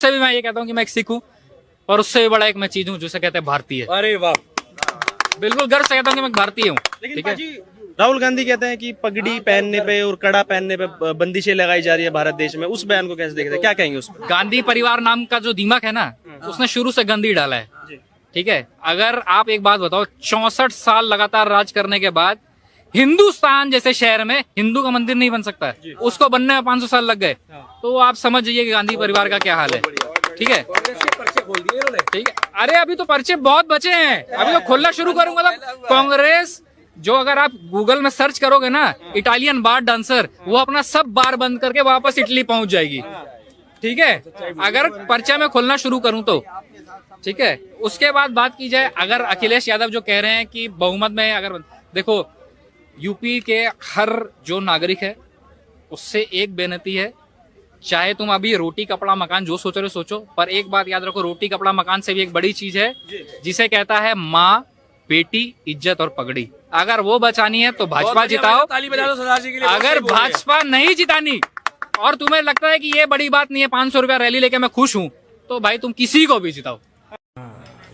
उससे भी मैं ये कहता हूँ कि मैं एक सिख हूँ, और उससे भी बड़ा एक मैं चीज हूँ जिसे कहते हैं भारतीय। अरे वाह, बिल्कुल गर्व से कहता हूँ कि मैं भारतीय हूँ। लेकिन ठीक है, पाजी, राहुल गांधी कहते हैं कि पगड़ी पहनने पे और कड़ा पहनने पे बंदिशें लगाई जा रही है भारत देश में। उस बयान को कैसे देखते हैं, क्या कहेंगे उस पर? गांधी परिवार नाम का जो दीमक है ना, उसने शुरू से गंदी डाला है। ठीक है, अगर आप एक बात बताओ, 64 साल लगातार राज करने के बाद हिंदुस्तान जैसे शहर में हिंदू का मंदिर नहीं बन सकता है, उसको बनने में 500 साल लग गए, तो आप समझ जाइए कि गांधी परिवार का क्या हाल है। ठीक है, ठीक है, अरे अभी तो पर्चे बहुत बचे हैं, अभी तो खोलना शुरू करूंगा। तो कांग्रेस जो, अगर आप गूगल में सर्च करोगे ना, इटालियन बार डांसर, वो अपना सब बार बंद करके वापस इटली पहुंच जाएगी। ठीक है, अगर पर्चा में खोलना शुरू करूं तो। ठीक है, उसके बाद बात की जाए, अगर अखिलेश यादव जो कह रहे हैं कि बहुमत में, अगर देखो यूपी के हर जो नागरिक है उससे एक बेनती है, चाहे तुम अभी रोटी कपड़ा मकान जो सोच रहे हो सोचो, पर एक बात याद रखो, रोटी कपड़ा मकान से भी एक बड़ी चीज है जिसे कहता है माँ, बेटी, इज्जत और पगड़ी। अगर वो बचानी है तो भाजपा जिताओ। ताली बजा दो सरदार जी के लिए। अगर भाजपा नहीं जितानी और तुम्हें लगता है कि ये बड़ी बात नहीं है, 500 रुपया रैली लेके मैं खुश हूँ, तो भाई तुम किसी को भी जिताओ।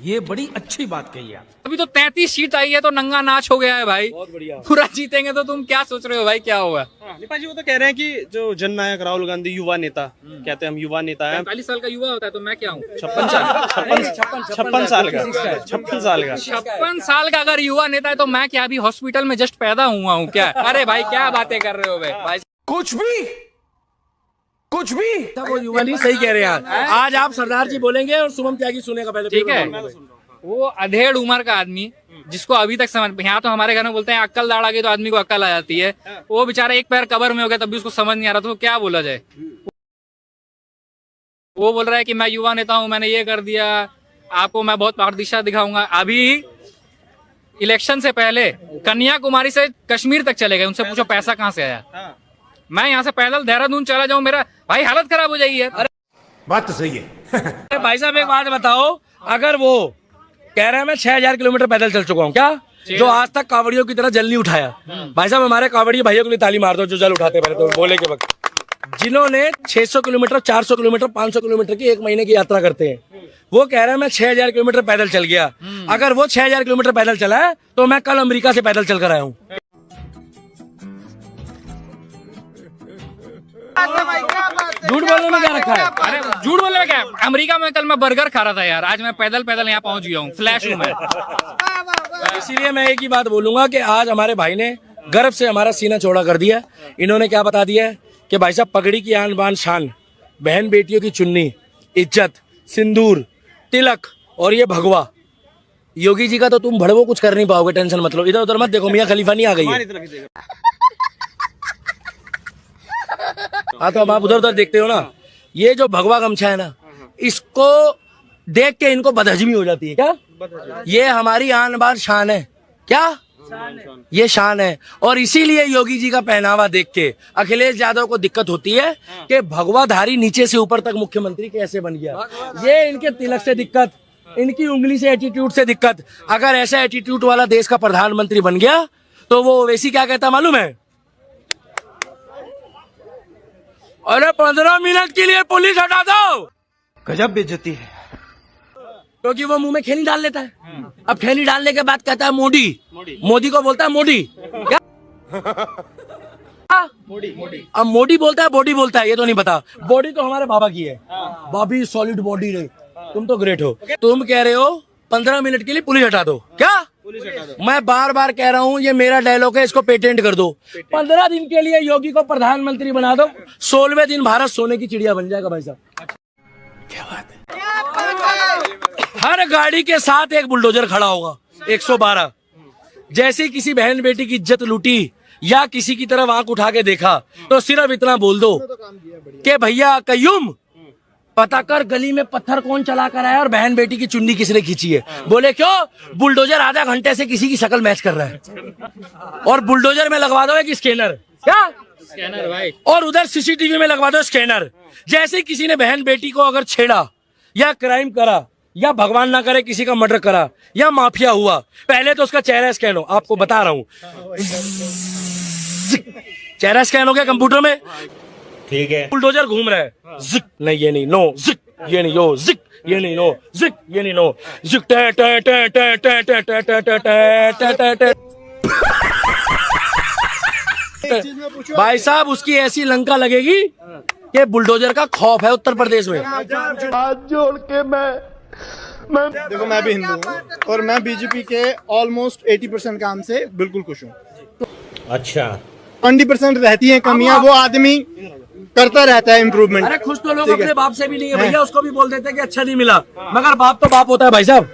ये बड़ी अच्छी बात कही आप। अभी तो 33 सीट आई है तो नंगा नाच हो गया है भाई। बहुत बढ़िया। पूरा जीतेंगे तो तुम क्या सोच रहे हो भाई, क्या होगा? नेपाल जी, वो तो कह रहे हैं कि जो जननायक राहुल गांधी युवा नेता, कहते हैं हम युवा नेता हैं। 45 साल का युवा होता है तो मैं क्या हूँ? 56 साल का 56 साल का अगर युवा नेता है तो मैं क्या अभी हॉस्पिटल में जस्ट पैदा हुआ हूँ क्या? अरे भाई क्या बातें कर रहे हो भाई? कुछ भी वो युवा नहीं, सही कह रहे हैं। आज आप सरदार जी बोलेंगे और शुभम त्यागी सुनेगा पहले। ठीक है, वो अधेड़ उम्र का आदमी जिसको अभी तक समझ, यहाँ तो हमारे घर में बोलते हैं अक्ल दाढ़ आ गई तो आदमी को अक्ल आ जाती है, वो बेचारा एक पैर कबर में हो गया तब भी उसको समझ नहीं आ रहा, तो क्या बोला जाए? वो बोल रहा है कि मैं युवा नेता हूँ, मैंने ये कर दिया, आपको मैं बहुत पारदर्शी दिशा दिखाऊंगा। अभी इलेक्शन से पहले कन्याकुमारी से कश्मीर तक चले गए, उनसे पूछो पैसा कहाँ से आया। मैं यहाँ से पैदल देहरादून चला जाऊँ, मेरा भाई हालत खराब हो जाएगी यार। बात तो सही है। भाई साहब एक बात बताओ, अगर वो कह रहे हैं मैं 6000 किलोमीटर पैदल चल चुका हूँ, क्या जो आज तक कावड़ियों की तरह जल नहीं उठाया? भाई साहब हमारे कावड़िए भाइयों के लिए ताली मार दो जो जल उठाते पहले तो बोले के वक्त, जिन्होंने 600 किलोमीटर, 400 किलोमीटर, 500 किलोमीटर की एक महीने की यात्रा करते हैं। वो कह रहे हैं मैं 6000 किलोमीटर पैदल चल गया। अगर वो 6000 किलोमीटर पैदल चला है तो मैं कल अमेरिका से पैदल चल कर आया हूँ। झूठ बोलने में क्या रखा है? अरे झूठ बोलने में क्या? अमेरिका में कल मैं बर्गर खा रहा था यार, आज मैं पैदल यहाँ पहुंच गया हूँ, फ्लैश हूँ मैं। इसीलिए मैं एक ही बात बोलूंगा कि आज हमारे भाई ने गर्व से हमारा सीना चौड़ा कर दिया। इन्होंने क्या बता दिया है कि भाई साहब पगड़ी की आन बान शान, बहन बेटियों की चुन्नी, इज्जत, सिंदूर, तिलक और ये भगवा। योगी जी का तो तुम भड़वो कुछ कर नहीं पाओगे, टेंशन मत लो। इधर उधर मत देखो, मियां खलीफा नहीं आ गई है। हाँ तो अब आप उधर उधर देखते हो ना, ये जो भगवा गमछा है ना, इसको देख के इनको बदहजमी हो जाती है क्या? ये हमारी आन बान शान है क्या? ये शान है। और इसीलिए योगी जी का पहनावा देख के अखिलेश यादव को दिक्कत होती है कि भगवाधारी नीचे से ऊपर तक मुख्यमंत्री कैसे बन गया। ये इनके तिलक से दिक्कत, इनकी उंगली से एटीट्यूड से दिक्कत। अगर ऐसा एटीट्यूड वाला देश का प्रधानमंत्री बन गया तो वो वैसी क्या कहता मालूम है? अरे 15 मिनट के लिए पुलिस हटा दो। गजब बेइज्जती है। क्योंकि वो मुंह में खेली डाल लेता है। अब खेली डालने के बाद कहता है मोदी, मोदी को बोलता है मोदी क्या? अब मोदी बोलता है बॉडी बोलता है, ये तो नहीं पता। बॉडी तो हमारे बाबा की है, बाबी सॉलिड बॉडी रे। तुम तो ग्रेट हो। तुम कह रहे हो 15 मिनट के लिए पुलिस हटा दो क्या? मैं बार बार कह रहा हूँ, ये मेरा डायलॉग है, इसको पेटेंट कर दो। 15 दिन के लिए योगी को प्रधानमंत्री बना दो, 16वें दिन भारत सोने की चिड़िया बन जाएगा। भाई साहब क्या बात है? हर गाड़ी के साथ एक बुलडोजर खड़ा होगा, 112। जैसे किसी बहन बेटी की इज्जत लूटी या किसी की तरफ आंख उठा के देखा तो सिर्फ इतना बोल दो कि भैया कयूम पता कर गली में पत्थर कौन चला कर आया और बहन बेटी की चुन्नी किसने खींची है। बोले क्यों? बुलडोजर आधा घंटे से किसी की शक्ल मैच कर रहा है। और बुलडोजर में लगवा दो एक स्कैनर, क्या स्कैनर भाई, और उधर सीसीटीवी में लगवा दो स्कैनर। जैसे किसी ने बहन बेटी को अगर छेड़ा या क्राइम करा या भगवान ना करे किसी का मर्डर करा या माफिया हुआ, पहले तो उसका चेहरा स्कैन हो। आपको बता रहा हूँ, चेहरा स्कैन हो गया कंप्यूटर में, ठीक है। बुलडोजर घूम रहा है, जिक नहीं, ये नहीं, नो जिक ये नहीं यो जिक, ये नहीं नो जिक, ये नहीं नो जिक, टे टे टे टे टे टे टे टे टे टे टे टे। भाई साहब उसकी ऐसी लंका लगेगी कि बुलडोजर का खौफ है उत्तर प्रदेश में। देखो मैं भी हिंदू हूँ और मैं बीजेपी के ऑलमोस्ट 80% काम से बिल्कुल खुश हूँ। अच्छा 20% रहती है कमियां, वो आदमी करता रहता है इम्प्रूवमेंट। अरे खुश तो लोग अपने बाप से भी नहीं है भैया, उसको भी बोल देते हैं कि अच्छा नहीं मिला, मगर बाप तो बाप होता है भाई साहब।